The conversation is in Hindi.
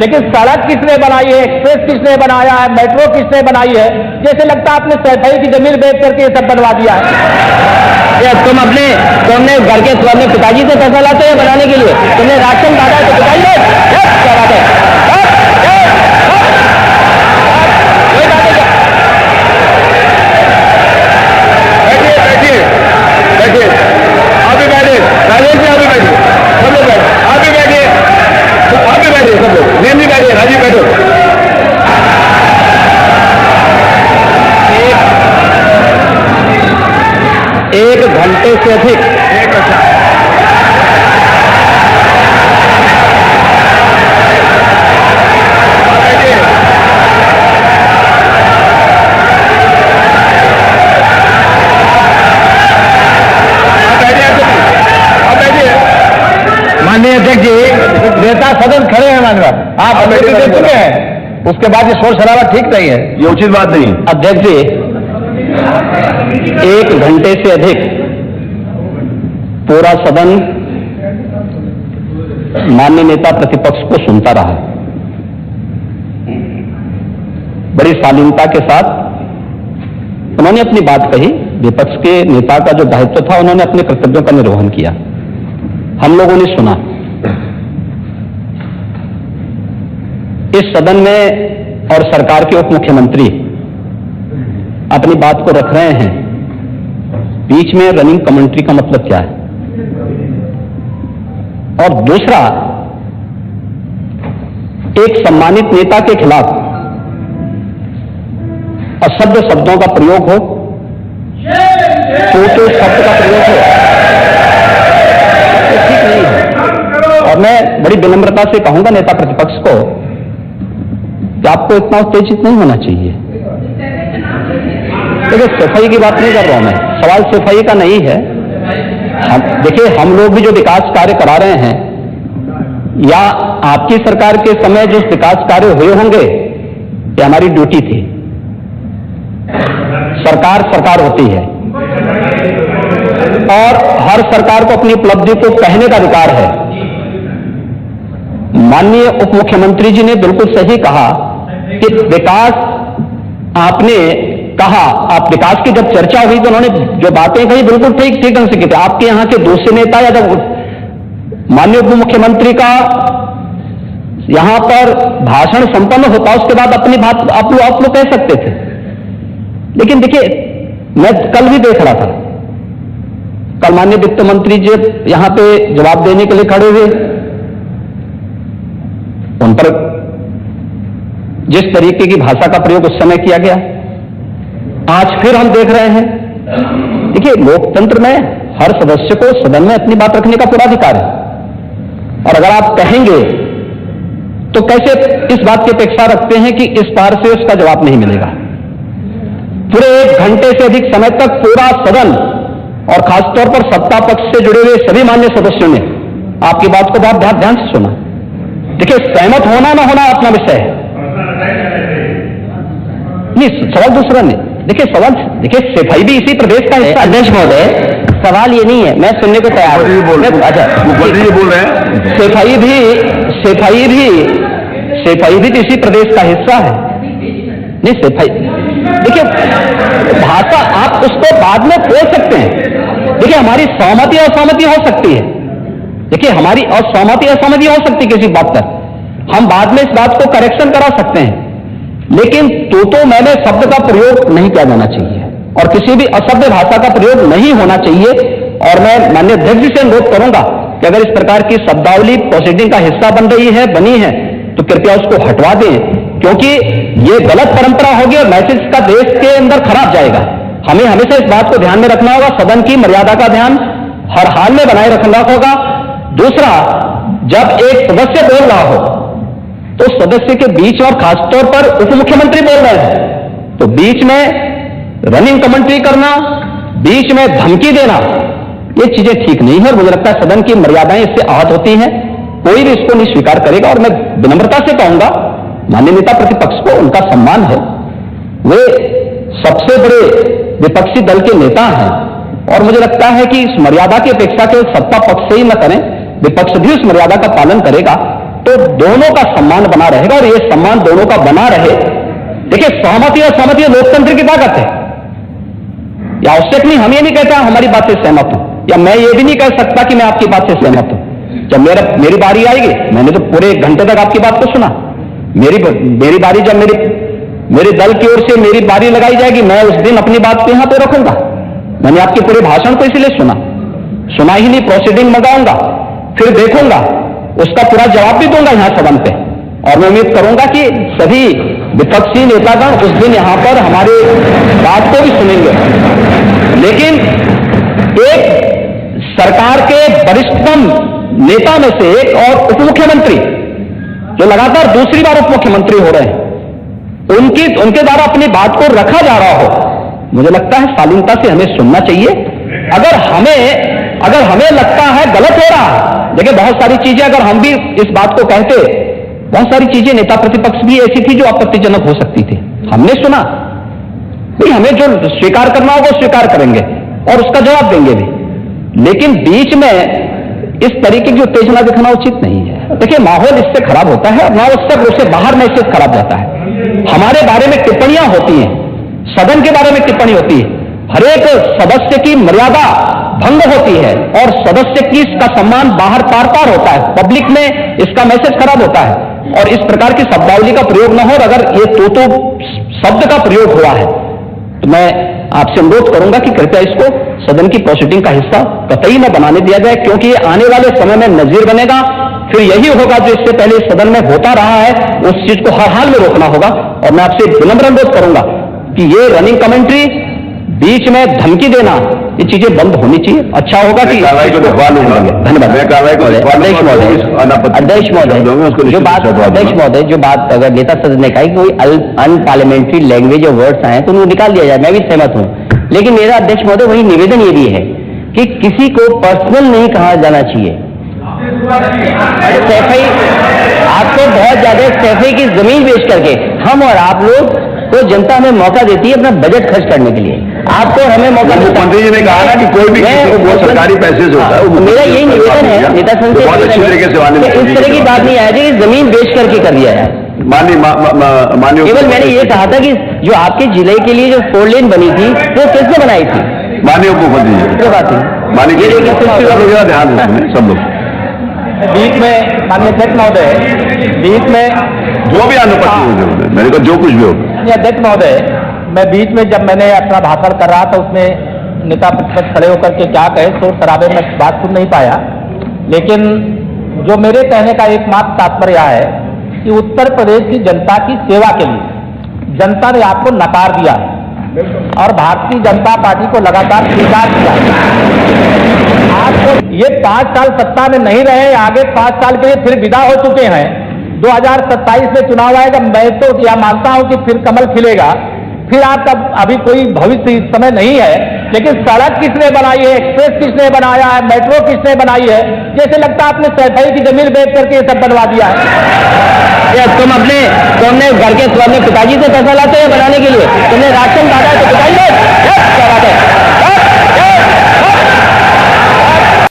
लेकिन सड़क किसने बनाई है, एक्सप्रेस किसने बनाया है, मेट्रो किसने बनाई है? जैसे लगता है आपने सैफई की जमीन बेच करके ये सब बनवा दिया है। तुमने घर के अपने पिताजी से पैसा लाते हैं बनाने के लिए? तुमने राशन काटा है तो पिताजी क्या बात है? बैठिए, आप भी बैठिए, राजेश जी आप भी बैठिए, सब लोग बैठे, आप भी बैठिए, सब लोग, नेम भी बैठिए, राजीव बैठो। एक घंटे से अधिक माननीय अध्यक्ष जी, नेता सदन खड़े हैं माननीय, आप अनुमति दे चुके हैं, उसके बाद ये शोर शराबा ठीक नहीं है, ये उचित बात नहीं है। अध्यक्ष जी, 1 घंटे से अधिक पूरा सदन माननीय नेता प्रतिपक्ष को सुनता रहा। बड़ी शालीनता के साथ उन्होंने अपनी बात कही। विपक्ष के नेता का जो दायित्व था, उन्होंने अपने कर्तव्यों का निर्वहन किया, हम लोगों ने सुना। इस सदन में और सरकार के उप मुख्यमंत्री अपनी बात को रख रहे हैं, बीच में रनिंग कमेंट्री का मतलब क्या है? और दूसरा, एक सम्मानित नेता के खिलाफ असभ्य शब्दों का प्रयोग हो, छोटे शब्द का प्रयोग हो, तो ठीक नहीं है। और मैं बड़ी विनम्रता से कहूंगा नेता प्रतिपक्ष को कि आपको इतना उत्तेजित नहीं होना चाहिए। देखिए, सफाई की बात नहीं कर रहा हूं मैं, सवाल सफाई का नहीं है। देखिए, हम लोग भी जो विकास कार्य करा रहे हैं, या आपकी सरकार के समय जो विकास कार्य हुए होंगे, ये हमारी ड्यूटी थी। सरकार होती है और हर सरकार को अपनी उपलब्धि को कहने का अधिकार है। माननीय उप मुख्यमंत्री जी ने बिल्कुल सही कहा कि विकास, आपने कहा, आप विकास की जब चर्चा हुई तो उन्होंने जो बातें कही बिल्कुल ठीक ढंग से की थी। आपके यहां के दूसरे नेता या जब माननीय उप मुख्यमंत्री का यहां पर भाषण संपन्न होता, उसके बाद अपनी बात आप लोग कह सकते थे। लेकिन देखिए, मैं कल भी देख रहा था, कल माननीय वित्त मंत्री जी यहां पे जवाब देने के लिए खड़े हुए, उन पर जिस तरीके की भाषा का प्रयोग उस समय किया गया, आज फिर हम देख रहे हैं। देखिए, लोकतंत्र में हर सदस्य को सदन में अपनी बात रखने का पूरा अधिकार है, और अगर आप कहेंगे तो कैसे इस बात की अपेक्षा रखते हैं कि इस पार से उसका जवाब नहीं मिलेगा? पूरे 1 घंटे से अधिक समय तक पूरा सदन और खासतौर पर सत्ता पक्ष से जुड़े हुए सभी मान्य सदस्यों ने आपकी बात को बहुत ध्यान से सुना। देखिए, सहमत होना ना होना अपना विषय है, नहीं सवाल दूसरा नहीं। देखिए सफाई भी इसी प्रदेश का हिस्सा। अध्यक्ष महोदय, सवाल ये नहीं है, मैं सुनने को तैयार हूं। अच्छा, ये बोल रहे हैं सफाई भी तो इसी प्रदेश का हिस्सा है। नहीं, सफाई, देखिए भाषा आप उसको बाद में बोल सकते हैं। देखिए, हमारी सहमति असहमति हो सकती है, देखिए हमारी असहमति असहमति हो सकती है किसी बात पर, हम बाद में इस बात को करेक्शन करा सकते हैं, लेकिन तो मैंने शब्द का प्रयोग नहीं किया जाना चाहिए और किसी भी असभ्य भाषा का प्रयोग नहीं होना चाहिए। और मैं माननीय अध्यक्ष जी से अनुरोध करूंगा कि अगर इस प्रकार की शब्दावली प्रोसीडिंग का हिस्सा बनी है तो कृपया उसको हटवा दें, क्योंकि ये गलत परंपरा होगी और मैसेज का देश के अंदर खराब जाएगा। हमें हमेशा इस बात को ध्यान में रखना होगा, सदन की मर्यादा का ध्यान हर हाल में बनाए रखना होगा। दूसरा, जब एक सदस्य बोल रहा हो तो सदस्य के बीच, और खासतौर पर उप मुख्यमंत्री बोल रहे हैं, तो बीच में रनिंग कमेंट्री करना, बीच में धमकी देना, ये चीजें ठीक नहीं है। और मुझे लगता है सदन की मर्यादाएं इससे आहत होती हैं, कोई भी इसको नहीं स्वीकार करेगा। और मैं विनम्रता से कहूंगा माननीय नेता प्रतिपक्ष को, उनका सम्मान है, वे सबसे बड़े विपक्षी दल के नेता हैं, और मुझे लगता है कि इस मर्यादा की अपेक्षा केवल सत्ता पक्ष से ही न करें, विपक्ष भी उस मर्यादा का पालन करेगा। तो दोनों का सम्मान बना रहेगा, और ये सम्मान दोनों का बना रहे। देखिए, सहमति और सहमति लोकतंत्र की ताकत है। या आवश्यक नहीं, हम ये नहीं कहता हमारी बात से सहमत हूं, या मैं ये भी नहीं कह सकता कि मैं आपकी बात से सहमत हूं। जब मेरी बारी आएगी, मैंने तो पूरे 1 घंटे तक आपकी बात को सुना। मेरी बारी जब मेरे दल की ओर से मेरी बारी लगाई जाएगी, मैं उस दिन अपनी बात को यहां पे रखूंगा। मैंने आपके पूरे भाषण को इसलिए सुना ही नहीं, प्रोसीडिंग मंगाऊंगा, फिर देखूंगा, उसका पूरा जवाब भी दूंगा यहां सदन पे। और मैं उम्मीद करूंगा कि सभी विपक्षी नेतागण उस दिन यहां पर हमारी बात को भी सुनेंगे। लेकिन एक सरकार के वरिष्ठतम नेता में से एक और उप मुख्यमंत्री, जो लगातार दूसरी बार उप मुख्यमंत्री हो रहे हैं, उनके द्वारा अपनी बात को रखा जा रहा हो, मुझे लगता है शालीनता से हमें सुनना चाहिए। अगर हमें लगता है गलत हो रहा है, देखिए बहुत सारी चीजें अगर हम भी इस बात को कहते, बहुत सारी चीजें नेता प्रतिपक्ष भी ऐसी थी जो आपत्तिजनक हो सकती थी, हमने सुना। नहीं, हमें जो स्वीकार करना होगा स्वीकार करेंगे और उसका जवाब देंगे भी, लेकिन बीच में इस तरीके की उत्तेजना दिखाना उचित नहीं है। देखिए, माहौल इससे खराब होता है, अनावश्यक रूप से बाहर मैसेज खराब जाता है। हमारे बारे में टिप्पणियां होती हैं, सदन के बारे में टिप्पणी होती है, हर एक सदस्य की मर्यादा भंग होती है और सदस्य की इसका सम्मान बाहर पार होता है, पब्लिक में इसका मैसेज खराब होता है। और इस प्रकार की शब्दावली का प्रयोग न हो, और अगर ये तो शब्द का प्रयोग हुआ है तो मैं आपसे अनुरोध करूंगा कि कृपया इसको सदन की प्रोसीडिंग का हिस्सा कतई न बनाने दिया जाए, क्योंकि ये आने वाले समय में नजीर बनेगा। फिर यही होगा जो इससे पहले इस सदन में होता रहा है, उस चीज को हर हाल में रोकना होगा। और मैं आपसे विनम्र अनुरोध करूंगा कि ये रनिंग कमेंट्री, बीच में धमकी देना, ये चीजें बंद होनी चाहिए। अच्छा होगा कि धन्यवाद। अध्यक्ष महोदय, जो बात अगर नेता सदन ने कहा कि कोई अनपार्लियामेंट्री लैंग्वेज और वर्ड्स आए तो उनको निकाल दिया जाए, मैं भी सहमत हूं। लेकिन मेरा अध्यक्ष महोदय वही निवेदन ये भी है कि किसी को पर्सनल नहीं कहा जाना चाहिए। सैफई, आपको बहुत ज्यादा सैफई की जमीन बेच करके हम और आप लोग को जनता हमें मौका देती है अपना बजट खर्च करने के लिए, आपको और हमें मौका। मुख्यमंत्री जी ने कहा ना कि कोई भी सरकारी पैसे से होता है। मेरा यही निवेदन है नेता संघ से, इस तरह की बात नहीं आया कि जमीन बेच करके कर दिया है। माननीय केवल मैंने ये कहा था कि जो आपके जिले के लिए जो 4 लेन बनी थी वो किसने बनाई थी? माननीय उप मुख्यमंत्री जी। क्या बात है? माननीय ध्यान दें सब लोग। बीच में माननीय अध्यक्ष महोदय, बीच में जो भी अनुपस्थित मैंने कहा जो कुछ भी हो। अध्यक्ष महोदय, मैं बीच में जब मैंने अपना भाषण कर रहा था उसमें नेता प्रतिपक्ष खड़े होकर के क्या कहे, शोर शराबे में बात सुन नहीं पाया। लेकिन जो मेरे कहने का एकमात्र तात्पर्य है कि उत्तर प्रदेश की जनता की सेवा के लिए जनता ने आपको नकार दिया है और भारतीय जनता पार्टी को लगातार स्वीकार किया। आपको ये 5 साल सत्ता में नहीं रहे, आगे 5 साल के लिए फिर विदा हो चुके हैं। 2027 में चुनाव आएगा, मैं तो यह मानता हूं कि फिर कमल खिलेगा, फिर आपका अभी कोई भविष्य इस समय नहीं है। लेकिन सड़क किसने बनाई है, एक्सप्रेस किसने बनाया है, मेट्रो किसने बनाई है? जैसे लगता है आपने सैफई की जमीन बेच करके ये सब बनवा दिया है। तुमने घर के अपने पिताजी से पैसा लाते हैं बनाने के लिए, तुमने राशन काटा है तो पिताजी